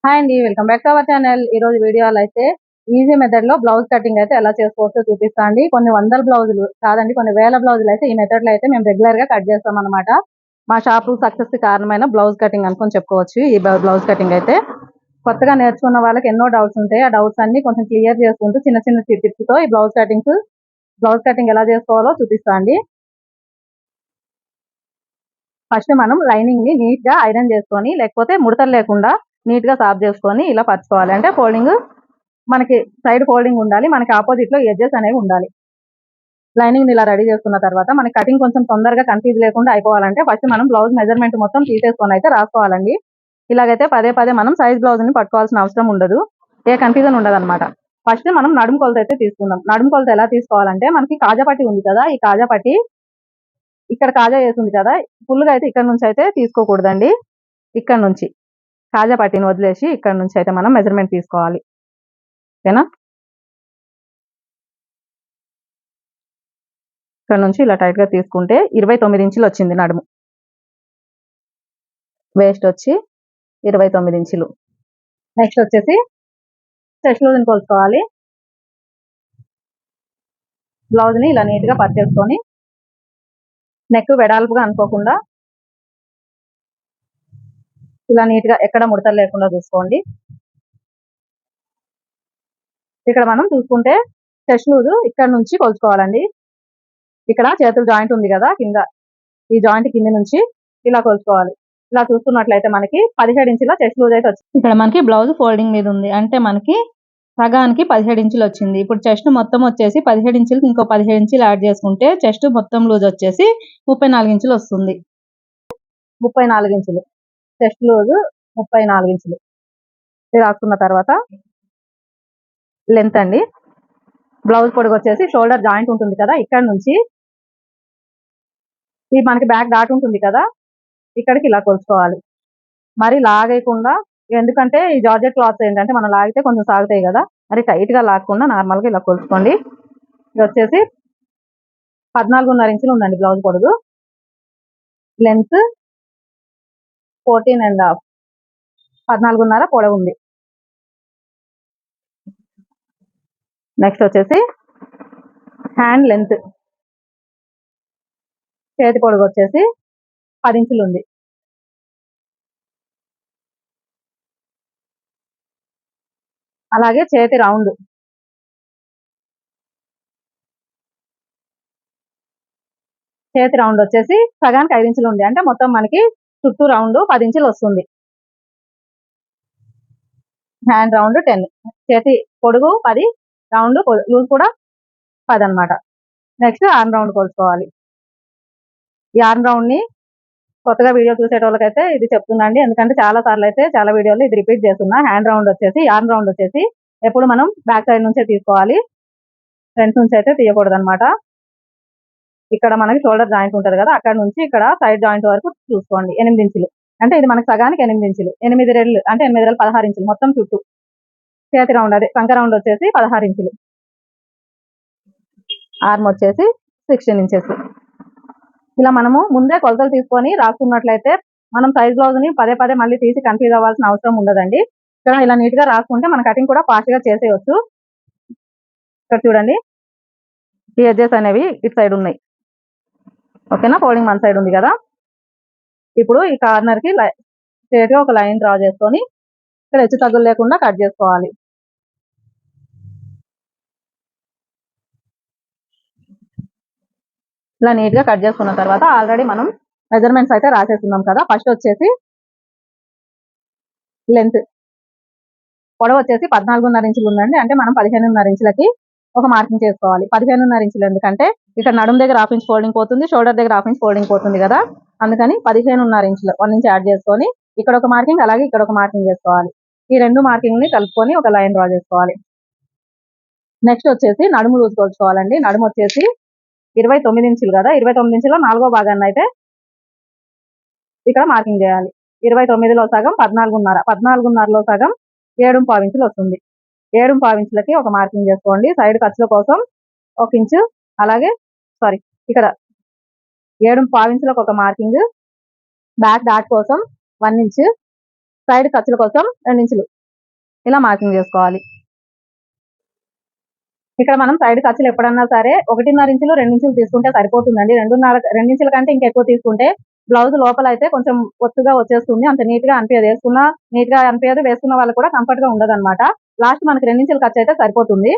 Hi అండి, welcome back to our channel. ఈ రోజు వీడియోలో అయితే ఈజీ మెథడ్ లో బ్లౌజ్ కటింగ్ అయితే ఎలా చేసుకోవచ్చో చూపిస్తా అండి. కొన్ని వందల బ్లౌజులు కాదండి, కొన్ని వేల బ్లౌజులు అయితే ఈ మెథడ్ లో అయితే మేము రెగ్యులర్ గా కట్ చేస్తాం అనమాట. మా షాప్ సక్సెస్ కి కారణమైన బ్లౌజ్ కటింగ్ అనుకొని చెప్పుకోవచ్చు. ఈ బ్లౌజ్ కటింగ్ అయితే కొత్తగా నేర్చుకున్న వాళ్ళకి ఎన్నో డౌట్స్ ఉంటాయి. ఆ డౌట్స్ అన్ని కొంచెం క్లియర్ చేసుకుంటూ చిన్న చిన్న టిప్స్ తో ఈ బ్లౌజ్ కటింగ్ ఎలా చేసుకోవాలో చూపిస్తా అండి. ఫస్ట్ మనం లైనింగ్ ని నీట్ గా ఐరన్ చేసుకొని, లేకపోతే ముడతలు లేకుండా నీట్ గా సాఫ్ చేసుకొని ఇలా పరచుకోవాలి. అంటే ఫోల్డింగ్ మనకి సైడ్ ఫోల్డింగ్ ఉండాలి, మనకి ఆపోజిట్ లో ఎడ్జెస్ అనేవి ఉండాలి. లైనింగ్ ఇలా రెడీ చేసుకున్న తర్వాత మనకి కటింగ్ కొంచెం తొందరగా కన్ఫ్యూజ్ లేకుండా అయిపోవాలంటే ఫస్ట్ మనం బ్లౌజ్ మెజర్మెంట్ మొత్తం తీసేసుకొని అయితే రాసుకోవాలండి. ఇలాగైతే పదే పదే మనం సైజ్ బ్లౌజ్ ని పట్టుకోవాల్సిన అవసరం ఉండదు, ఏ కన్ఫ్యూజన్ ఉండదు అనమాట. ఫస్ట్ మనం నడుము కొలత అయితే తీసుకుందాం. నడుము కొలత ఎలా తీసుకోవాలంటే, మనకి కాజా పట్టి ఉంది కదా, ఈ కాజా పట్టి ఇక్కడ కాజా వేసింది కదా, ఫుల్ గా అయితే ఇక్కడ నుంచి అయితే తీసుకోకూడదండి. ఇక్కడ నుంచి కాజా పట్టిని వదిలేసి ఇక్కడ నుంచి అయితే మనం మెజర్మెంట్ తీసుకోవాలి. ఓకేనా? ఇక్కడ నుంచి ఇలా టైట్ గా తీసుకుంటే 29 ఇంచులు వచ్చింది నడుము. వేస్ట్ వచ్చి 29 ఇంచులు. నెక్స్ట్ వచ్చేసి చెస్ట్ లూజ్ ని కొలుసుకోవాలి. బ్లౌజ్ ని ఇలా నీట్ గా పర్చేసుకొని నెక్ వెడల్పుగా అనుకోకుండా ఇలా నీట్ గా ఎక్కడ ముడతలు లేకుండా చూసుకోండి. ఇక్కడ మనం చూసుకుంటే చెస్ట్ లూజ్ ఇక్కడ నుంచి కొలుచుకోవాలండి. ఇక్కడ చేతుల జాయింట్ ఉంది కదా కింద, ఈ జాయింట్ కింద నుంచి ఇలా కొలుచుకోవాలి. ఇలా చూసుకున్నట్లయితే మనకి 17 ఇంచుల చెస్ట్ లూజ్ అయితే వచ్చింది. ఇక్కడ మనకి బ్లౌజ్ ఫోల్డింగ్ మీద ఉంది, అంటే మనకి సగానికి 17 ఇంచులు వచ్చింది. ఇప్పుడు చెస్ట్ మొత్తం వచ్చేసి 17 ఇంచులకి ఇంకో 17 ఇంచులు యాడ్ చేసుకుంటే చెస్ట్ మొత్తం లూజ్ వచ్చేసి 34 ఇంచులు వస్తుంది. 34 ఇంచులు చెస్ట్ లూజ్, 34 ఇంచులు రాసుకున్న తర్వాత లెంత్ అండి. బ్లౌజ్ పొడుగు వచ్చేసి షోల్డర్ జాయింట్ ఉంటుంది కదా, ఇక్కడ నుంచి ఈ మనకి బ్యాక్ డాట్ ఉంటుంది కదా, ఇక్కడికి ఇలా కొలుచుకోవాలి. మరి లాగేయకుండా, ఎందుకంటే ఈ జార్జెట్ క్లాత్ ఏంటంటే మనం లాగితే కొంచెం సాగుతాయి కదా, మరి టైట్ గా లాగకుండా నార్మల్ గా ఇలా కొలుచుకోండి. ఇది వచ్చేసి 14.5 ఇంచులు ఉందండి బ్లౌజ్ పొడుగు. లెంత్ 14.5, 14.5 పొడవు ఉంది. నెక్స్ట్ వచ్చేసి హ్యాండ్ లెంత్, చేతి పొడుగు వచ్చేసి 10 ఇంచులు ఉంది. అలాగే చేతి రౌండ్, వచ్చేసి సగానికి 5 ఇంచులు ఉంది, అంటే మొత్తం మనకి చుట్టూ రౌండ్ 10 ఇంచులు వస్తుంది. హ్యాండ్ రౌండ్ 10, చేతి పొడుగు 10, రౌండ్ లూజ్ కూడా 10 అనమాట. నెక్స్ట్ ఆర్మ్ రౌండ్ కొలుసుకోవాలి. ఈ ఆర్మ్ రౌండ్ ని కొత్తగా వీడియో చూసేటోళ్ళకైతే ఇది చెప్తున్నాండి, ఎందుకంటే చాలా సార్లు అయితే చాలా వీడియోలు ఇది రిపీట్ చేస్తున్నా. హ్యాండ్ రౌండ్ వచ్చేసి, ఆర్మ్ రౌండ్ వచ్చేసి ఎప్పుడు మనం బ్యాక్ సైడ్ నుంచే తీసుకోవాలి, ఫ్రంట్ నుంచి అయితే తీయకూడదు అనమాట. ఇక్కడ మనకి షోల్డర్ జాయింట్ ఉంటుంది కదా, అక్కడ నుంచి ఇక్కడ సైడ్ జాయింట్ వరకు చూసుకోండి 8 ఇంచులు, అంటే ఇది మనకి సగానికి 8 ఇంచులు. 8 రెళ్ళు అంటే 8 రెళ్ళు 16 ఇంచులు మొత్తం చుట్టూ. చేతి రౌండ్ అదే సంక రౌండ్ వచ్చేసి 16 ఇంచులు. ఆర్మ్ వచ్చేసి 16 ఇంచెస్. ఇలా మనము ముందే కొలతలు తీసుకొని రాసుకున్నట్లయితే మనం సైజ్ బ్లౌజ్ ని పదే పదే మళ్ళీ తీసి కన్ఫ్యూజ్ అవ్వాల్సిన అవసరం ఉండదండి. ఇక్కడ ఇలా నీట్ గా రాసుకుంటే మన కటింగ్ కూడా ఫాస్ట్ గా చేసేయచ్చు. ఇక్కడ చూడండి, ఈ ఎడ్జెస్ అనేవి ఇటు సైడ్ ఉన్నాయి. ఓకేనా? ఫోల్డింగ్ వన్ సైడ్ ఉంది కదా. ఇప్పుడు ఈ కార్నర్ కి స్ట్రేట్ గా ఒక లైన్ డ్రా చేసుకొని ఇక్కడ హెచ్చు తగ్గులు లేకుండా కట్ చేసుకోవాలి. ఇలా నీట్ గా కట్ చేసుకున్న తర్వాత ఆల్రెడీ మనం మెజర్మెంట్స్ అయితే రాసేస్తున్నాం కదా. ఫస్ట్ వచ్చేసి లెంత్, పొడవు వచ్చేసి 14.5 ఇంచులు ఉందండి, అంటే మనం 15.5 ఇంచులకి ఒక మార్కింగ్ చేసుకోవాలి. 15.5 ఇంచులు ఎందుకంటే ఇక్కడ నడుము దగ్గర హాఫ్ ఇంచ్ ఫోల్డింగ్ పోతుంది, షోల్డర్ దగ్గర హాఫ్ ఇంచ్ ఫోల్డింగ్ పోతుంది కదా, అందుకని 15.5 ఇంచులు 1 ఇంచ్ యాడ్ చేసుకొని ఇక్కడ ఒక మార్కింగ్, అలాగే ఇక్కడ ఒక మార్కింగ్ చేసుకోవాలి. ఈ రెండు మార్కింగ్ ని కలుపుకొని ఒక లైన్ డ్రా చేసుకోవాలి. నెక్స్ట్ వచ్చేసి నడుము లూజ్ కొలుచుకోవాలండి. నడుము వచ్చేసి 29 ఇంచులు కదా, 29 ఇంచులో 4వ భాగాన్ని అయితే ఇక్కడ మార్కింగ్ చేయాలి. 29లో సగం 14.5, 14.5లో సగం 7.5 ఇంచులు వస్తుంది. 7.5 ఇంచులకి ఒక మార్కింగ్ చేసుకోండి. సైడ్ ఖర్చుల కోసం 1 ఇంచు, అలాగే ఇక్కడ 7.5 ఇంచులకు ఒక మార్కింగ్, బ్యాక్ డాట్ కోసం 1 ఇంచు, సైడ్ ఖర్చుల కోసం 2 ఇంచులు ఇలా మార్కింగ్ చేసుకోవాలి. ఇక్కడ మనం సైడ్ ఖర్చులు ఎప్పుడన్నా సరే 1.5 ఇంచులు 2 ఇంచులు తీసుకుంటే సరిపోతుందండి. 2 ఇంచుల కంటే ఇంకా ఎక్కువ తీసుకుంటే బ్లౌజ్ లోపల అయితే కొంచెం ఒత్తుగా వచ్చేస్తుంది. అంత నీట్ గా అనిపించదు, వేసుకున్నా నీట్ గా అనిపించదు, వేసుకున్న వాళ్ళకి కూడా కంఫర్ట్ గా ఉండదు అనమాట. లాస్ట్ మనకి 2 ఇంచులు ఖర్చు అయితే సరిపోతుంది.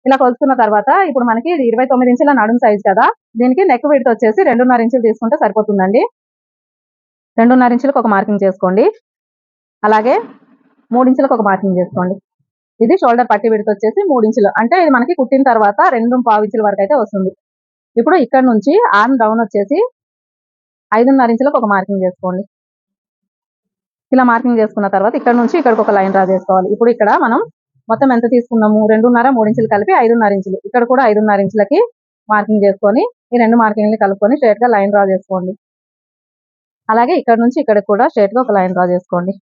ఇలా కొలుచుకున్న తర్వాత ఇప్పుడు మనకి 29 ఇంచుల నడుము సైజ్ కదా, దీనికి నెక్ విడ్త్ వచ్చేసి 2.5 ఇంచులు తీసుకుంటే సరిపోతుందండి. 2.5 ఇంచులకు ఒక మార్కింగ్ చేసుకోండి. అలాగే 3 ఇంచులకు ఒక మార్కింగ్ చేసుకోండి. ఇది షోల్డర్ పట్టి విడత వచ్చేసి 3 ఇంచులు, అంటే ఇది మనకి కుట్టిన తర్వాత 2.5 ఇంచుల వరకు అయితే వస్తుంది. ఇప్పుడు ఇక్కడ నుంచి ఆర్మ్ డౌన్ వచ్చేసి 5.5 ఇంచులకు ఒక మార్కింగ్ చేసుకోండి. ఇలా మార్కింగ్ చేసుకున్న తర్వాత ఇక్కడ నుంచి ఇక్కడికి ఒక లైన్ డ్రా చేసుకోవాలి. ఇప్పుడు ఇక్కడ మనం మొత్తం ఎంత తీసుకున్నాము, 2.5 3 ఇంచులు కలిపి 5.5 ఇంచులు. ఇక్కడ కూడా 5.5 ఇంచులకి మార్కింగ్ చేసుకొని ఈ 2 మార్కింగ్ని కలుపుకొని స్ట్రైట్ గా లైన్ డ్రా చేసుకోండి. అలాగే ఇక్కడ నుంచి ఇక్కడికి కూడా స్ట్రైట్ గా ఒక లైన్ డ్రా చేసుకోండి.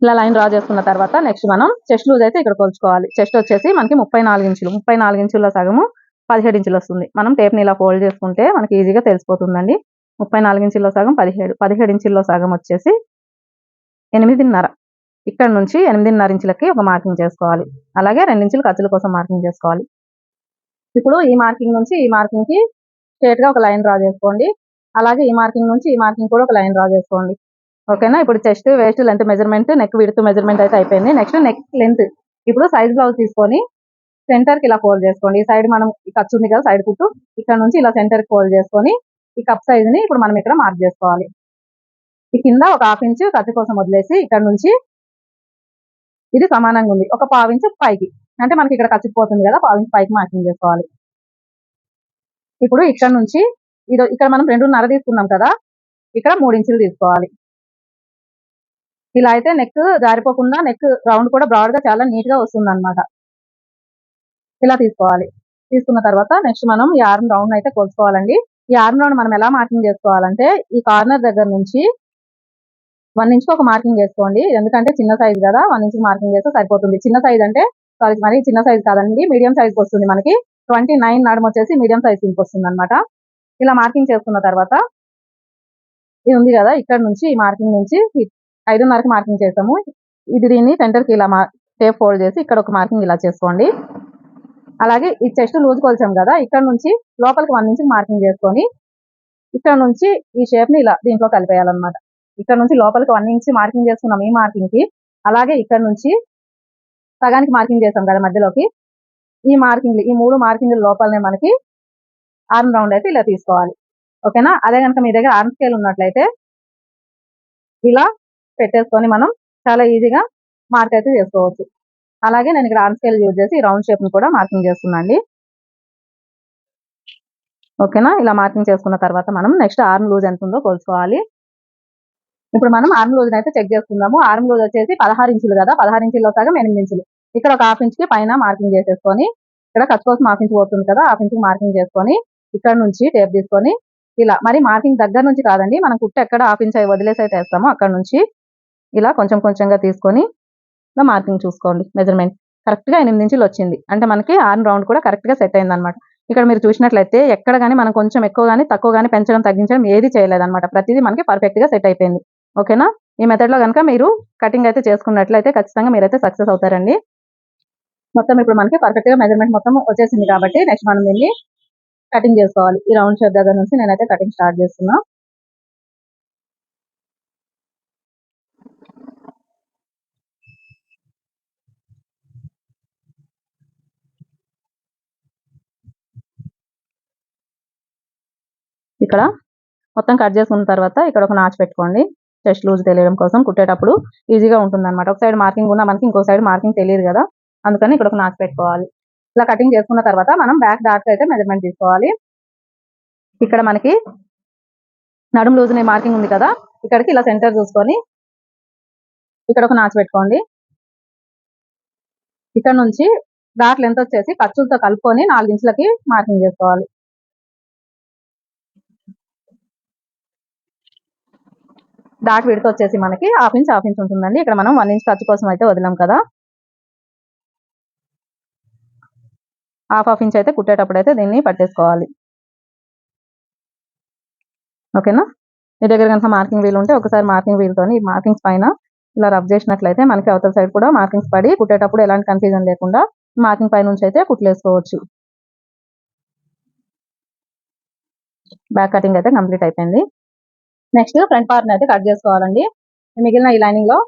ఇలా లైన్ డ్రా చేసుకున్న తర్వాత నెక్స్ట్ మనం చెస్ట్ లూజ్ అయితే ఇక్కడ కొలుచుకోవాలి. చెస్ట్ వచ్చేసి మనకి 34 ఇంచులు, 34 ఇంచుల సగము 17 ఇంచులు వస్తుంది. మనం టేప్ని ఇలా ఫోల్డ్ చేసుకుంటే మనకి ఈజీగా తెలిసిపోతుందండి. 34 ఇంచుల్లో సగం 17 ఇంచుల్లో సగం వచ్చేసి 8.5. ఇక్కడ నుంచి 8.5 ఇంచులకి ఒక మార్కింగ్ చేసుకోవాలి. అలాగే 2 ఇంచులు ఖర్చుల కోసం మార్కింగ్ చేసుకోవాలి. ఇప్పుడు ఈ మార్కింగ్ నుంచి ఈ మార్కింగ్ కి స్ట్రైట్ గా ఒక లైన్ డ్రా చేసుకోండి. అలాగే ఈ మార్కింగ్ నుంచి ఈ మార్కింగ్ కూడా ఒక లైన్ డ్రా చేసుకోండి. ఓకేనా. ఇప్పుడు chest waste length measurement, neck width measurement అయితే అయిపోయింది. Next neck length. ఇప్పుడు సైజ్ బ్లౌజ్ తీసుకొని సెంటర్ కి ఇలా ఫోల్డ్ చేసుకోండి. ఈ సైడ్ మనం ఖర్చు ఉంది కదా సైడ్ కుట్టు, ఇక్కడ నుంచి ఇలా సెంటర్ కి ఫోల్డ్ చేసుకొని ఈ కప్ సైజ్ ని ఇప్పుడు మనం ఇక్కడ మార్క్ చేసుకోవాలి. ఈ కింద ఒక 1/2 ఇంచు ఖర్చు కోసం వదిలేసి ఇక్కడ నుంచి ఇది సమానంగా ఉంది ఒక 1/2 ఇంచు పైకి, అంటే మనకి ఇక్కడ ఖర్చుపోతుంది కదా, 1/2 ఇంచు పైకి మార్కింగ్ చేసుకోవాలి. ఇప్పుడు ఇక్కడ నుంచి ఇక్కడ మనం 2.5 తీసుకున్నాం కదా, ఇక్కడ 3 ఇంచులు తీసుకోవాలి. ఇలా అయితే నెక్ జారిపోకుండా నెక్ రౌండ్ కూడా బ్రాడ్ గా చాలా నీట్ గా వస్తుంది అనమాట. ఇలా తీసుకోవాలి. తీసుకున్న తర్వాత నెక్స్ట్ మనం ఈ ఆర్మ్ రౌండ్ అయితే కొలుచుకోవాలండి. ఈ ఆర్మ్ రౌండ్ మనం ఎలా మార్కింగ్ చేసుకోవాలంటే ఈ కార్నర్ దగ్గర నుంచి 1 ఇంచుకి ఒక మార్కింగ్ చేసుకోండి. ఎందుకంటే చిన్న సైజ్ కదా, 1 ఇంచుకి మార్కింగ్ చేస్తే సరిపోతుంది. చిన్న సైజ్ అంటే సారీ మరి చిన్న సైజ్ కాదండి, మీడియం సైజ్ వస్తుంది మనకి. 29 నడుము వచ్చేసి మీడియం సైజ్ కిందకి వస్తుంది అనమాట. ఇలా మార్కింగ్ చేసుకున్న తర్వాత ఇది ఉంది కదా, ఇక్కడ నుంచి ఈ మార్కింగ్ నుంచి 5.5కి మార్కింగ్ చేసాము. దీన్ని సెంటర్ కి ఇలా టేప్ ఫోల్డ్ చేసి ఇక్కడ ఒక మార్కింగ్ ఇలా చేసుకోండి. అలాగే ఈ చెస్ట్ లూజ్ కొలిచాం కదా, ఇక్కడ నుంచి లోపలికి 1 ఇంచుకి మార్కింగ్ చేసుకొని ఇక్కడ నుంచి ఈ షేప్ ని ఇలా దీంట్లో కలిపేయాలన్నమాట. ఇక్కడ నుంచి లోపలికి 1 ఇంచ్ మార్కింగ్ చేసుకున్నాం ఈ మార్కింగ్ కి. అలాగే ఇక్కడ నుంచి సగానికి మార్కింగ్ చేసాం కదా మధ్యలోకి, ఈ మార్కింగ్ ఈ 3 మార్కింగ్ల లోపలనే మనకి ఆర్మ్ రౌండ్ అయితే ఇలా తీసుకోవాలి. ఓకేనా. అదే కనుక మీ దగ్గర ఆర్మ్ స్కేల్ ఉన్నట్లయితే ఇలా పెట్టేసుకొని మనం చాలా ఈజీగా మార్క్ అయితే చేసుకోవచ్చు. అలాగే నేను ఇక్కడ ఆర్మ్ స్కేల్ యూజ్ చేసి రౌండ్ షేప్ ని కూడా మార్కింగ్ చేస్తున్నాండి. ఓకేనా. ఇలా మార్కింగ్ చేసుకున్న తర్వాత మనం నెక్స్ట్ ఆర్మ్ లూజ్ ఎంత ఉందో కొలుచుకోవాలి. ఇప్పుడు మనం ఆర్మ్ లూజ్ అయితే చెక్ చేసుకుందాము. ఆర్మ్ లూజ్ వచ్చేసి 16 ఇంచులు కదా, 16 ఇంచుల్లో సగం 8 ఇంచులు. ఇక్కడ ఒక 1/2 ఇంచుకి పైన మార్కింగ్ చేసేసుకొని ఇక్కడ ఖర్చు కోసం 1/2 ఇంచు పోతుంది కదా, 1/2 ఇంచుకి మార్కింగ్ చేసుకొని ఇక్కడ నుంచి టేప్ తీసుకొని ఇలా మరి మార్కింగ్ దగ్గర నుంచి కాదండి, మనం కుట్టు ఎక్కడ 1/2 ఇంచ్ వదిలేసి అయితే వేస్తామో అక్కడ నుంచి ఇలా కొంచెం కొంచెంగా తీసుకొని ఇలా మార్కింగ్ చూసుకోండి. మెజర్మెంట్ కరెక్ట్ గా 8 ఇంచులు వచ్చింది అంటే మనకి ఆర్మ్ రౌండ్ కూడా కరెక్ట్ గా సెట్ అయింది అనమాట. ఇక్కడ మీరు చూసినట్లయితే ఎక్కడ కానీ మనం కొంచెం ఎక్కువ కానీ తక్కువ కానీ పెంచడం తగ్గించడం ఏది చేయలేదన్నమాట. ప్రతిదీ మనకి పర్ఫెక్ట్ గా సెట్ అయిపోయింది. ఓకేనా. ఈ మెథడ్ లో కనుక మీరు కటింగ్ అయితే చేసుకున్నట్లయితే ఖచ్చితంగా మీరైతే సక్సెస్ అవుతారండి. మొత్తం ఇప్పుడు మనకి పర్ఫెక్ట్ గా మెజర్మెంట్ మొత్తం వచ్చేసింది కాబట్టి నెక్స్ట్ మనం దీన్ని కటింగ్ చేసుకోవాలి. ఈ రౌండ్ షేప్ దగ్గర నుంచి నేనైతే కటింగ్ స్టార్ట్ చేస్తున్నా. ఇక్కడ మొత్తం కట్ చేసుకున్న తర్వాత ఇక్కడ ఒక నాచ్ పెట్టుకోండి. చెస్ట్ లూజ్ తెలియడం కోసం కుట్టేటప్పుడు ఈజీగా ఉంటుంది అనమాట. ఒక సైడ్ మార్కింగ్ ఉన్నా మనకి ఇంకో సైడ్ మార్కింగ్ తెలియదు కదా, అందుకని ఇక్కడ ఒక నాచ్ పెట్టుకోవాలి. ఇలా కటింగ్ చేసుకున్న తర్వాత మనం బ్యాక్ డాట్ అయితే మెజర్మెంట్ తీసుకోవాలి. ఇక్కడ మనకి నడుము లూజ్ మార్కింగ్ ఉంది కదా, ఇక్కడికి ఇలా సెంటర్ చూసుకొని ఇక్కడ ఒక నాచ్ పెట్టుకోండి. ఇక్కడ నుంచి డాట్ లెంత్ వచ్చేసి ఖర్చులతో కలుపుకొని 4 ఇంచులకి మార్కింగ్ చేసుకోవాలి. డాట్ విడత వచ్చేసి మనకి 1/2 ఇంచ్ ఉంటుందండి. ఇక్కడ మనం 1 ఇంచ్ ఖర్చు కోసం అయితే వదిలాం కదా, 1/2 ఇంచ్ అయితే కుట్టేటప్పుడు అయితే దీన్ని పట్టేసుకోవాలి. ఓకేనా. మీ దగ్గర కనుక మార్కింగ్ వీల్ ఉంటే ఒకసారి మార్కింగ్ వీల్ తోని మార్కింగ్స్ పైన ఇలా రబ్ చేసినట్లయితే మనకి అవతల సైడ్ కూడా మార్కింగ్స్ పడి కుట్టేటప్పుడు ఎలాంటి కన్ఫ్యూజన్ లేకుండా మార్కింగ్ పై నుంచి అయితే కుట్లేసుకోవచ్చు. బ్యాక్ కటింగ్ అయితే కంప్లీట్ అయిపోయింది. నెక్స్ట్ ఫ్రంట్ పార్ట్ అయితే కట్ చేసుకోవాలండి. మిగిలిన ఈ లైనింగ్ లో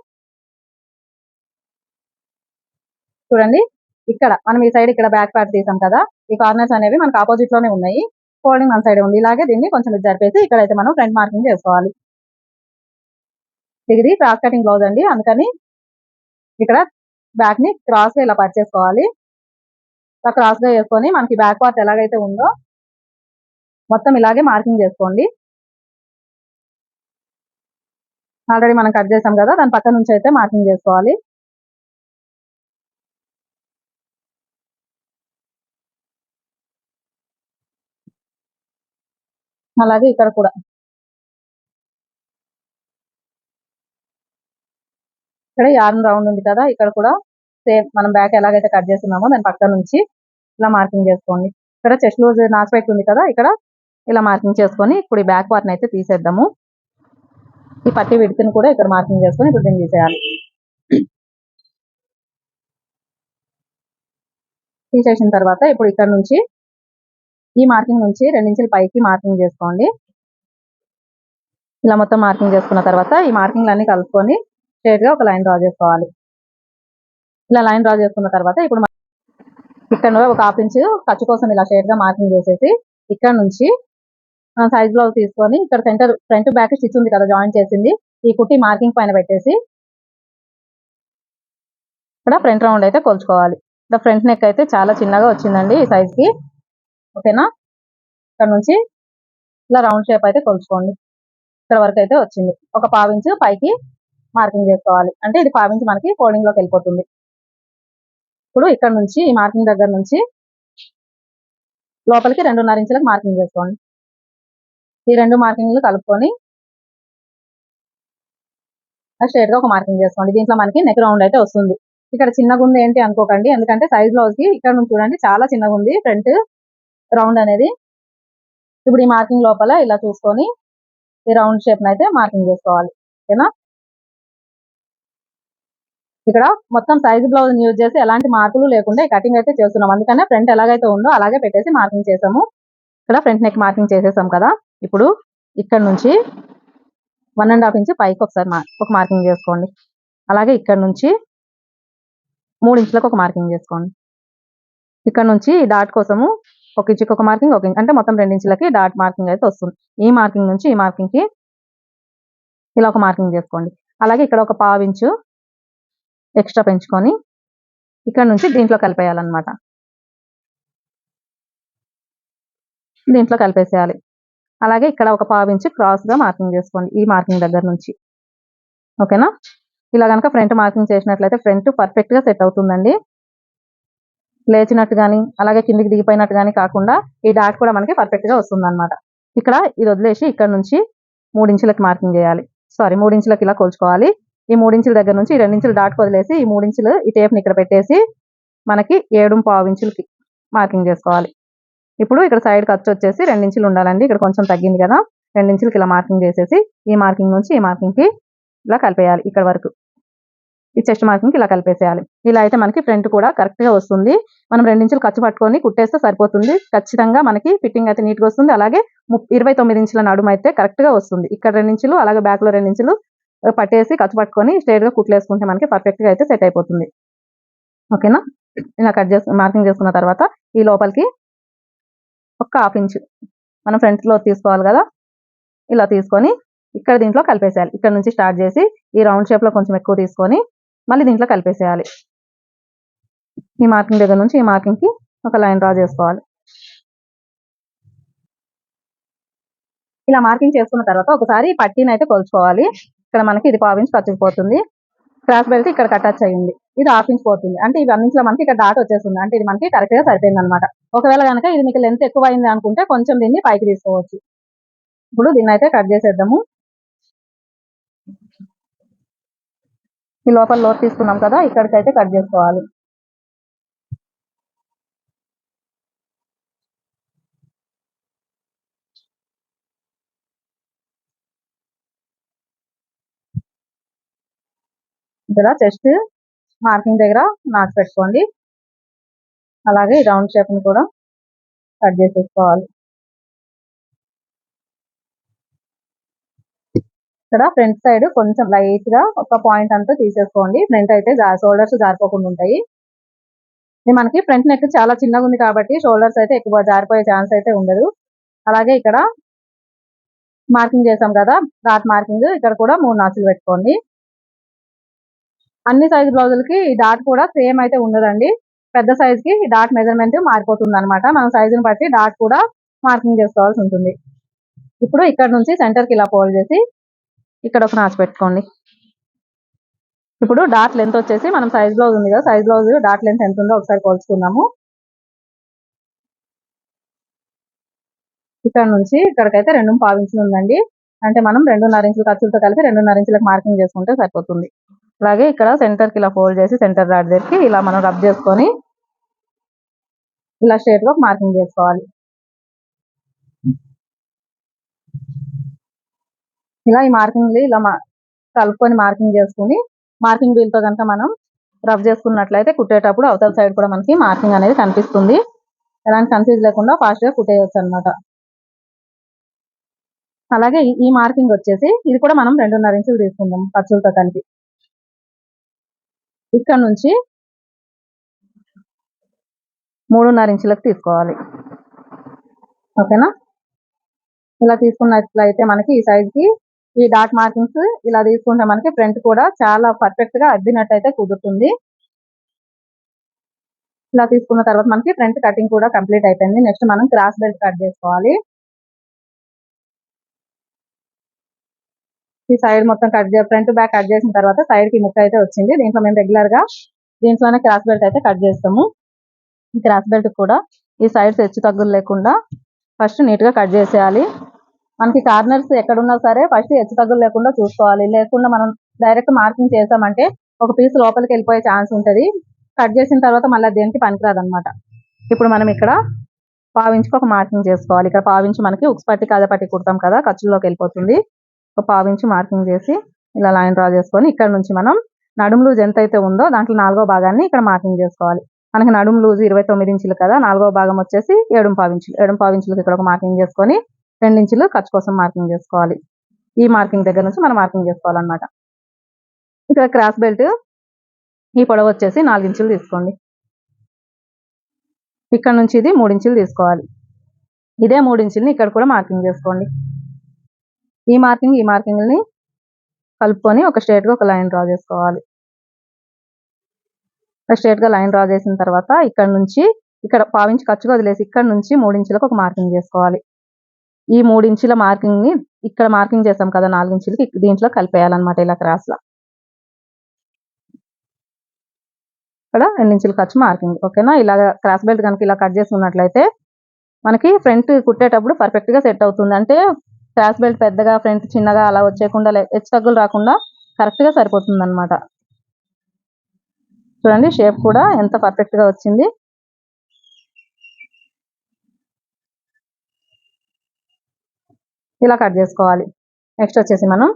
చూడండి, ఇక్కడ మనం ఈ సైడ్ ఇక్కడ బ్యాక్ పార్ట్ తీసాం కదా, ఈ కార్నర్స్ అనేవి మనకు ఆపోజిట్ లోనే ఉన్నాయి. ఫోల్డింగ్ మన సైడ్ ఉంది. ఇలాగే దీన్ని కొంచెం ఇది జరిపేసి ఇక్కడైతే మనం ఫ్రంట్ మార్కింగ్ చేసుకోవాలి. ఇది క్రాస్ కటింగ్ బ్లౌజ్ అండి, అందుకని ఇక్కడ బ్యాక్ ని క్రాస్ గా ఇలా పట్ చేసుకోవాలి. ఇలా క్రాస్ గా వేసుకొని మనకి బ్యాక్ పార్ట్ ఎలాగైతే ఉందో మొత్తం ఇలాగే మార్కింగ్ చేసుకోండి. ఆల్రెడీ మనం కట్ చేసాం కదా, దాని పక్క నుంచి అయితే మార్కింగ్ చేసుకోవాలి. అలాగే ఇక్కడ కూడా ఇక్కడ యార్న్ రౌండ్ ఉంది కదా, ఇక్కడ కూడా సేమ్ మనం బ్యాక్ ఎలాగైతే కట్ చేస్తున్నామో దాని పక్క నుంచి ఇలా మార్కింగ్ చేసుకోండి. ఇక్కడ చెస్ట్ లూజ్ నాచు పెట్టి ఉంది కదా, ఇక్కడ ఇలా మార్కింగ్ చేసుకొని ఇప్పుడు ఈ బ్యాక్ పార్ట్ అయితే తీసేద్దాము. ఈ పట్టి విడుతుని కూడా ఇక్కడ మార్కింగ్ చేసుకొని ఇప్పుడు దీన్ని తీసేయాలి. తీసేసిన తర్వాత ఇప్పుడు ఇక్కడ నుంచి ఈ మార్కింగ్ నుంచి 2 ఇంచుల పైకి మార్కింగ్ చేసుకోండి. ఇలా మొత్తం మార్కింగ్ చేసుకున్న తర్వాత ఈ మార్కింగ్ అన్ని కలుపుకొని స్ట్రైట్ గా ఒక లైన్ డ్రా చేసుకోవాలి. ఇలా లైన్ డ్రా చేసుకున్న తర్వాత ఇప్పుడు ఇక్కడ ఒక 1/2 ఇంచు ఖర్చు కోసం ఇలా స్ట్రైట్ గా మార్కింగ్ చేసేసి ఇక్కడ నుంచి సైజ్ బ్లౌజ్ తీసుకొని ఇక్కడ సెంటర్ ఫ్రంట్ బ్యాక్ స్టిచ్ ఉంది కదా జాయిన్ చేసింది, ఈ కుట్టి మార్కింగ్ పైన పెట్టేసి ఇక్కడ ఫ్రంట్ రౌండ్ అయితే కొలుచుకోవాలి. ఇక్కడ ఫ్రంట్ నెక్ అయితే చాలా చిన్నగా వచ్చిందండి ఈ సైజ్ కి. ఓకేనా, ఇక్కడ నుంచి ఇలా రౌండ్ షేప్ అయితే కొలుచుకోండి. ఇక్కడ వరకు అయితే వచ్చింది. ఒక 1/2 ఇంచు పైకి మార్కింగ్ చేసుకోవాలి, అంటే ఇది 1/2 ఇంచు మనకి ఫోల్డింగ్ లోకి వెళ్ళిపోతుంది. ఇప్పుడు ఇక్కడ నుంచి ఈ మార్కింగ్ దగ్గర నుంచి లోపలికి 2.5 ఇంచులకు మార్కింగ్ చేసుకోండి. ఈ 2 మార్కింగ్లు కలుపుకొని స్ట్రైట్ గా ఒక మార్కింగ్ చేసుకోండి. దీంట్లో మనకి నెక్ రౌండ్ అయితే వస్తుంది. ఇక్కడ చిన్నగా ఉంది ఏంటి అనుకోకండి, ఎందుకంటే సైజ్ బ్లౌజ్ కి ఇక్కడ నుంచి చూడండి చాలా చిన్నగా ఉంది ఫ్రంట్ రౌండ్ అనేది. ఇప్పుడు ఈ మార్కింగ్ లోపల ఇలా చూసుకొని ఈ రౌండ్ షేప్ అయితే మార్కింగ్ చేసుకోవాలి. ఓకేనా, ఇక్కడ మొత్తం సైజ్ బ్లౌజ్ యూజ్ చేసి ఎలాంటి మార్కులు లేకుండా కటింగ్ అయితే చేస్తున్నాం. అందుకనే ఫ్రంట్ ఎలాగైతే ఉందో అలాగే పెట్టేసి మార్కింగ్ చేసాము. ఇక్కడ ఫ్రంట్ నెక్ మార్కింగ్ చేసేసాం కదా, ఇప్పుడు ఇక్కడ నుంచి 1.5 ఇంచు పైకి ఒకసారి ఒక మార్కింగ్ చేసుకోండి. అలాగే ఇక్కడ నుంచి 3 ఇంచులకు ఒక మార్కింగ్ చేసుకోండి. ఇక్కడ నుంచి డాట్ కోసము 1 ఇంచుకి ఒక మార్కింగ్, 1 ఇంచ్ అంటే మొత్తం 2 ఇంచులకి డాట్ మార్కింగ్ అయితే వస్తుంది. ఈ మార్కింగ్ నుంచి ఈ మార్కింగ్ కి ఇలా ఒక మార్కింగ్ చేసుకోండి. అలాగే ఇక్కడ ఒక 1/2 ఇంచు ఎక్స్ట్రా పెంచుకొని ఇక్కడ నుంచి దీంట్లో కలిపేయాలన్నమాట. దీంట్లో కలిపేసేయాలి. అలాగే ఇక్కడ ఒక 1/2 ఇంచు క్రాస్ గా మార్కింగ్ చేసుకోండి ఈ మార్కింగ్ దగ్గర నుంచి. ఓకేనా, ఇలా కనుక ఫ్రంట్ మార్కింగ్ చేసినట్లయితే ఫ్రంట్ పర్ఫెక్ట్ గా సెట్ అవుతుందండి. లేచినట్టు కానీ అలాగే కిందికి దిగిపోయినట్టు కానీ కాకుండా ఈ డాట్ కూడా మనకి పర్ఫెక్ట్ గా వస్తుంది అనమాట. ఇక్కడ ఇది వదిలేసి ఇక్కడ నుంచి 3 ఇంచులకి మార్కింగ్ చేయాలి. 3 ఇంచులకి ఇలా కొలుచుకోవాలి. ఈ 3 ఇంచుల దగ్గర నుంచి 2 ఇంచులు డాట్ వదిలేసి ఈ 3 ఇంచులు ఈ టేప్ ని ఇక్కడ పెట్టేసి మనకి 7.5 ఇంచులకి మార్కింగ్ చేసుకోవాలి. ఇప్పుడు ఇక్కడ సైడ్ ఖర్చు వచ్చేసి 2 ఇంచులు ఉండాలండి. ఇక్కడ కొంచెం తగ్గింది కదా, 2 ఇంచులకి ఇలా మార్కింగ్ చేసేసి ఈ మార్కింగ్ నుంచి ఈ మార్కింగ్ కి ఇలా కలిపేయాలి. ఇక్కడ వరకు ఈ చెస్ట్ మార్కింగ్ ఇలా కలిపేసేయాలి. ఇలా అయితే మనకి ఫ్రంట్ కూడా కరెక్ట్ గా వస్తుంది. మనం 2 ఇంచులు ఖర్చు పట్టుకొని కుట్టేస్తే సరిపోతుంది. ఖచ్చితంగా మనకి ఫిట్టింగ్ అయితే నీట్ గా వస్తుంది. అలాగే 29 ఇంచుల నడుము అయితే కరెక్ట్ గా వస్తుంది. ఇక్కడ 2 ఇంచులు అలాగే బ్యాక్ లో 2 ఇంచులు పట్టేసి ఖర్చు పట్టుకొని స్ట్రైట్ గా కుట్లేసుకుంటే మనకి పర్ఫెక్ట్ గా అయితే సెట్ అయిపోతుంది. ఓకేనా, ఇలా కట్ చేసి మార్కింగ్ చేసుకున్న తర్వాత ఈ లోపలికి ఒక 1/2 ఇంచు మనం ఫ్రంట్ లో తీసుకోవాలి కదా, ఇలా తీసుకొని ఇక్కడ దీంట్లో కలిపేసేయాలి. ఇక్కడ నుంచి స్టార్ట్ చేసి ఈ రౌండ్ షేప్ లో కొంచెం ఎక్కువ తీసుకొని మళ్ళీ దీంట్లో కలిపేసేయాలి. ఈ మార్కింగ్ దగ్గర నుంచి ఈ మార్కింగ్ కి ఒక లైన్ డ్రా చేసుకోవాలి. ఇలా మార్కింగ్ చేసుకున్న తర్వాత ఒకసారి పట్టీని అయితే కొలుచుకోవాలి. ఇక్కడ మనకి ఇది 1/2 ఇంచ్ ఖర్చుకుపోతుంది. క్రాస్ బెల్ట్ ఇక్కడ కట్ అయ్యింది. ఇది 1/2 ఇంచ్ పోతుంది. అంటే ఇది 1 ఇంచ్ లో మనకి ఇక్కడ డాట్ వచ్చేస్తుంది. అంటే ఇది మనకి కరెక్ట్ గా సరిపోయింది అనమాట. ఒకవేళ కనుక ఇది మీకు లెంత్ ఎక్కువ అయింది అనుకుంటే కొంచెం దీన్ని పైకి తీసుకోవచ్చు. ఇప్పుడు దీన్ని అయితే కట్ చేసేద్దాము. ఈ లోపల లోతు తీసుకున్నాం కదా, ఇక్కడికైతే కట్ చేసుకోవాలి. ఇక్కడ చెస్ట్ మార్కింగ్ దగ్గర నాట్ పెట్టుకోండి. అలాగే ఈ రౌండ్ షేప్ ని కూడా కట్ చేసేసుకోవాలి. ఇక్కడ ఫ్రంట్ సైడ్ కొంచెం లైట్ గా ఒక పాయింట్ అంతా తీసేసుకోండి. ఫ్రంట్ అయితే షోల్డర్స్ జారిపోకుండా ఉంటాయి. ఇది మనకి ఫ్రంట్ నెక్ చాలా చిన్నగా ఉంది కాబట్టి షోల్డర్స్ అయితే ఎక్కువ జారిపోయే ఛాన్స్ అయితే ఉండదు. అలాగే ఇక్కడ మార్కింగ్ చేసాం కదా డాట్ మార్కింగ్, ఇక్కడ కూడా 3 నాచులు పెట్టుకోండి. అన్ని సైజ్ బ్లౌజులకి ఈ డాట్ కూడా సేమ్ అయితే ఉండదండి. పెద్ద సైజ్ కి ఈ డాట్ మెజర్మెంట్ మారిపోతుంది అనమాట. మనం సైజుని బట్టి డాట్ కూడా మార్కింగ్ చేసుకోవాల్సి ఉంటుంది. ఇప్పుడు ఇక్కడ నుంచి సెంటర్ కి ఇలా ఫోల్డ్ చేసి ఇక్కడ ఒక నాచు పెట్టుకోండి. ఇప్పుడు డాట్ లెంత్ వచ్చేసి మనం సైజ్ బ్లౌజ్ ఉంది కదా, సైజ్ బ్లౌజ్ డాట్ లెంత్ ఎంత ఉందో ఒకసారి పోల్చుకుందాము. ఇక్కడ నుంచి ఇక్కడికైతే 2.5 ఇంచులు ఉందండి. అంటే మనం 2.5 ఇంచులు ఖర్చులతో కలిపి 2.5 ఇంచులకు మార్కింగ్ చేసుకుంటే సరిపోతుంది. అలాగే ఇక్కడ సెంటర్ కి ఇలా ఫోల్డ్ చేసి సెంటర్ డాట్ దగ్గరికి ఇలా మనం రబ్ చేసుకొని ఇలా స్ట్రేట్ గా మార్కింగ్ చేసుకోవాలి. ఇలా ఈ మార్కింగ్ ఇలా కలుపుకొని మార్కింగ్ చేసుకుని మార్కింగ్ వీల్ తో కనుక మనం రబ్ చేసుకున్నట్లయితే కుట్టేటప్పుడు అవతల సైడ్ కూడా మనకి మార్కింగ్ అనేది కనిపిస్తుంది. ఎలాంటి కన్ఫ్యూజ్ లేకుండా ఫాస్ట్ గా కుట్టేయచ్చు అనమాట. అలాగే ఈ మార్కింగ్ వచ్చేసి ఇది కూడా మనం 2.5 ఇంచులు తీసుకుందాం ఖర్చులతో కలిపి. ఇక్కడ నుంచి 3.5 ఇంచులకు తీసుకోవాలి. ఓకేనా? ఇలా తీసుకున్నట్లయితే మనకి ఈ సైజ్ కి ఈ డాట్ మార్కింగ్స్ ఇలా తీసుకుంటే మనకి ఫ్రంట్ కూడా చాలా పర్ఫెక్ట్ గా అద్దినట్టు అయితే కుదురుతుంది. ఇలా తీసుకున్న తర్వాత మనకి ఫ్రంట్ కటింగ్ కూడా కంప్లీట్ అయిపోయింది. నెక్స్ట్ మనం క్రాస్ బెల్ట్ కట్ చేసుకోవాలి. ఈ సైడ్ మొత్తం ఫ్రంట్ బ్యాక్ కట్ చేసిన తర్వాత సైడ్ కి ముక్క అయితే వచ్చింది. దీంట్లో మేము రెగ్యులర్ గా దీంట్లోనే క్రాస్ బెల్ట్ అయితే కట్ చేస్తాము. ఈ క్రాస్ బెల్ట్ కూడా ఈ సైడ్స్ హెచ్చు తగ్గులు లేకుండా ఫస్ట్ నీట్ గా కట్ చేసేయాలి. మనకి కార్నర్స్ ఎక్కడున్నా సరే ఫస్ట్ హెచ్చు తగ్గులు లేకుండా చూసుకోవాలి. లేకుండా మనం డైరెక్ట్ మార్కింగ్ చేసామంటే ఒక పీస్ లోపలికి వెళ్ళిపోయే ఛాన్స్ ఉంటుంది. కట్ చేసిన తర్వాత మళ్ళీ దేనికి పనికిరాదు అనమాట. ఇప్పుడు మనం ఇక్కడ 1/4 ఇంచుకి ఒక మార్కింగ్ చేసుకోవాలి. ఇక్కడ 1/4 ఇంచు మనకి ఉక్స్ పట్టి కాజా పట్టి కుడతాం కదా, ఖర్చుల్లోకి వెళ్ళిపోతుంది. ఒక 1/4 ఇంచు మార్కింగ్ చేసి ఇలా లైన్ డ్రా చేసుకొని ఇక్కడ నుంచి మనం నడుము లూజ్ ఎంత అయితే ఉందో దాంట్లో 4వ భాగాన్ని ఇక్కడ మార్కింగ్ చేసుకోవాలి. మనకి నడుము లూజ్ 29 ఇంచులు కదా, 4వ భాగం వచ్చేసి 7.5 ఇంచులు. 7.5 ఇంచులకు ఇక్కడ ఒక మార్కింగ్ చేసుకొని 2 ఇంచులు ఖర్చు కోసం మార్కింగ్ చేసుకోవాలి. ఈ మార్కింగ్ దగ్గర నుంచి మనం మార్కింగ్ చేసుకోవాలన్నమాట. ఇక్కడ క్రాస్ బెల్ట్ ఈ పొడవు వచ్చేసి 4 ఇంచులు తీసుకోండి. ఇక్కడ నుంచి ఇది 3 ఇంచులు తీసుకోవాలి. ఇదే 3 ఇంచుల్ని ఇక్కడ కూడా మార్కింగ్ చేసుకోండి. ఈ మార్కింగ్ ని కలుపుకొని ఒక స్ట్రేట్ గా ఒక లైన్ డ్రా చేసుకోవాలి. స్ట్రేట్ గా లైన్ డ్రా చేసిన తర్వాత ఇక్కడ నుంచి ఇక్కడ 1/4 ఇంచు ఖర్చుగా వదిలేసి ఇక్కడ నుంచి 3 ఇంచులకు ఒక మార్కింగ్ చేసుకోవాలి. ఈ 3 ఇంచుల మార్కింగ్ ని ఇక్కడ మార్కింగ్ చేసాం కదా 4 ఇంచులకి దీంట్లో కలిపేయాలన్నమాట. ఇలా క్రాస్ లా ఇక్కడ 2 ఇంచుల ఖర్చు మార్కింగ్. ఓకేనా? ఇలా క్రాస్ బెల్ట్ కనుక ఇలా కట్ చేసుకున్నట్లయితే మనకి ఫ్రంట్ కుట్టేటప్పుడు పర్ఫెక్ట్ గా సెట్ అవుతుంది. అంటే క్రాస్ బెల్ట్ పెద్దగా ఫ్రంట్ చిన్నగా అలా వచ్చేయకుండా హెచ్చు తగ్గులు రాకుండా కరెక్ట్ గా సరిపోతుంది అనమాట. చూడండి షేప్ కూడా ఎంత పర్ఫెక్ట్ గా వచ్చింది. ఇలా కట్ చేసుకోవాలి. నెక్స్ట్ వచ్చేసి మనం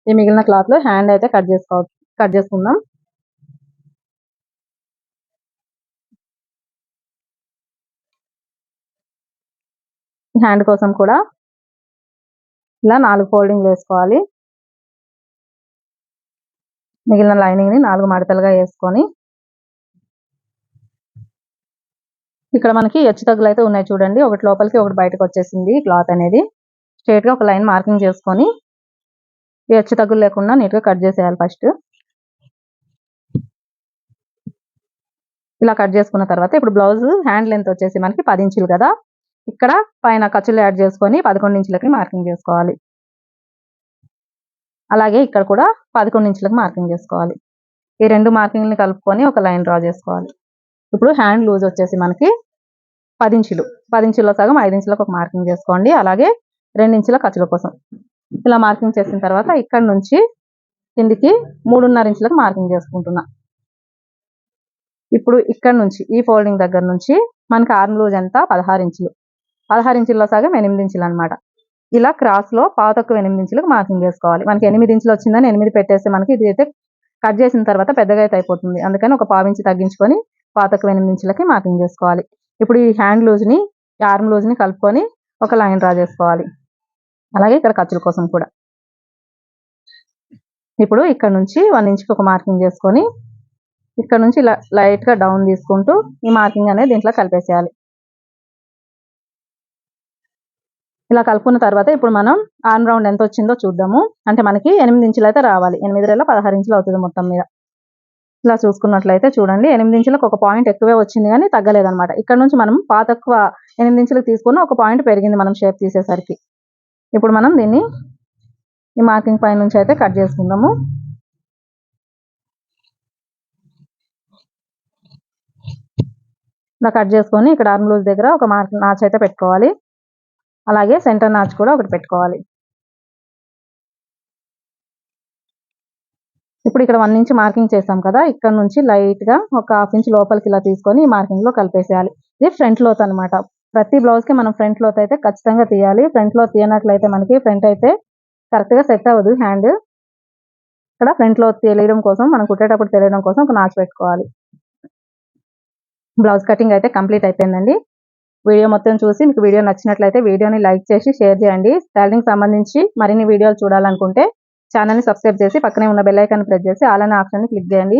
ఈ మిగిలిన క్లాత్ లో హ్యాండ్ అయితే కట్ చేసుకుందాం. హ్యాండ్ కోసం కూడా ఇలా 4 ఫోల్డింగ్లు వేసుకోవాలి. మిగిలిన లైనింగ్ ని 4 మడతలుగా వేసుకొని ఇక్కడ మనకి హెచ్చు తగ్గులు అయితే ఉన్నాయి చూడండి. ఒకటి లోపలికి ఒకటి బయటకు వచ్చేసింది క్లాత్ అనేది. స్ట్రేట్ గా ఒక లైన్ మార్కింగ్ చేసుకొని హెచ్చు తగ్గులు లేకుండా నీట్ గా కట్ చేసేయాలి. ఫస్ట్ ఇలా కట్ చేసుకున్న తర్వాత ఇప్పుడు బ్లౌజ్ హ్యాండ్ లెంత్ వచ్చేసి మనకి 10 ఇంచులు కదా, ఇక్కడ పైన ఖర్చులు యాడ్ చేసుకొని 11 ఇంచులకి మార్కింగ్ చేసుకోవాలి. అలాగే ఇక్కడ కూడా 11 ఇంచులకు మార్కింగ్ చేసుకోవాలి. ఈ 2 మార్కింగ్ని కలుపుకొని ఒక లైన్ డ్రా చేసుకోవాలి. ఇప్పుడు హ్యాండ్ లూజ్ వచ్చేసి మనకి 10 ఇంచులు. 10 ఇంచుల్లో సగం 5 ఇంచులకు ఒక మార్కింగ్ చేసుకోండి. అలాగే 2 ఇంచుల ఖర్చుల కోసం ఇలా మార్కింగ్ చేసిన తర్వాత ఇక్కడ నుంచి కిందికి 3.5 ఇంచులకు మార్కింగ్ చేసుకుంటున్నా. ఇప్పుడు ఇక్కడ నుంచి ఈ ఫోల్డింగ్ దగ్గర నుంచి మనకి ఆర్మ్ లూజ్ ఎంత 16 ఇంచులు. 16 ఇంచుల్లో సగం 8 ఇంచులు అనమాట. ఇలా క్రాస్ లో 1/4 తక్కువ 8 ఇంచులకు మార్కింగ్ చేసుకోవాలి. మనకి 8 ఇంచులు వచ్చిందని 8 పెట్టేస్తే మనకి ఇది అయితే కట్ చేసిన తర్వాత పెద్దగా అయితే అయిపోతుంది. అందుకని ఒక 1/4 ఇంచ్ తగ్గించుకొని పాతకు 8 ఇంచులకి మార్కింగ్ చేసుకోవాలి. ఇప్పుడు ఈ హ్యాండ్ లూజ్ని ఆర్మ్ లూజ్ని కలుపుకొని ఒక లైన్ డ్రా చేసుకోవాలి. అలాగే ఇక్కడ ఖర్చుల కోసం కూడా. ఇప్పుడు ఇక్కడ నుంచి 1 ఇంచ్కి ఒక మార్కింగ్ చేసుకొని ఇక్కడ నుంచి ఇలా లైట్గా డౌన్ తీసుకుంటూ ఈ మార్కింగ్ అనేది దీంట్లో కలిపేసేయాలి. ఇలా కలుపుకున్న తర్వాత ఇప్పుడు మనం ఆర్మ్ రౌండ్ ఎంత వచ్చిందో చూద్దాము. అంటే మనకి 8 ఇంచులు అయితే రావాలి. 8 రెళ్ళ 16 ఇంచులు అవుతుంది మొత్తం మీద. ఇలా చూసుకున్నట్లయితే చూడండి 8 ఇంచులకు ఒక పాయింట్ ఎక్కువే వచ్చింది కానీ తగ్గలేదన్నమాట. ఇక్కడ నుంచి మనం తక్కువ 8 ఇంచులకు తీసుకున్న ఒక పాయింట్ పెరిగింది మనం షేప్ తీసేసరికి. ఇప్పుడు మనం దీన్ని ఈ మార్కింగ్ పై నుంచి అయితే కట్ చేసుకుందాము. ఇలా కట్ చేసుకొని ఇక్కడ ఆర్మ్ లూజ్ దగ్గర ఒక నాచ్ అయితే పెట్టుకోవాలి. అలాగే సెంటర్ నాచ్ కూడా ఒకటి పెట్టుకోవాలి. ఇప్పుడు ఇక్కడ 1 ఇంచ్ మార్కింగ్ చేసాం కదా, ఇక్కడ నుంచి లైట్గా ఒక 1/2 ఇంచ్ లోపలికి ఇలా తీసుకొని ఈ మార్కింగ్లో కలిపేసేయాలి. ఇది ఫ్రంట్ లోత్ అనమాట. ప్రతి బ్లౌజ్కి మనం ఫ్రంట్ లోత్ అయితే ఖచ్చితంగా తీయాలి. ఫ్రంట్ లోత్ తీయనట్లయితే మనకి ఫ్రంట్ అయితే కరెక్ట్గా సెట్ అవ్వదు హ్యాండ్. ఇక్కడ ఫ్రంట్ లోత్ తెలియడం కోసం మనం కుట్టేటప్పుడు తెలియడం కోసం ఒక నాచ్ పెట్టుకోవాలి. బ్లౌజ్ కటింగ్ అయితే కంప్లీట్ అయిపోయిందండి. వీడియో మొత్తం చూసి మీకు వీడియో నచ్చినట్లయితే వీడియోని లైక్ చేసి షేర్ చేయండి. టైలరింగ్ సంబంధించి మరిన్ని వీడియోలు చూడాలనుకుంటే ఛానల్ని సబ్స్క్రైబ్ చేసి పక్కనే ఉన్న బెల్ ఐకాన్ ప్రెస్ చేసి ఆల్ అనే ఆప్షన్ని క్లిక్ చేయండి.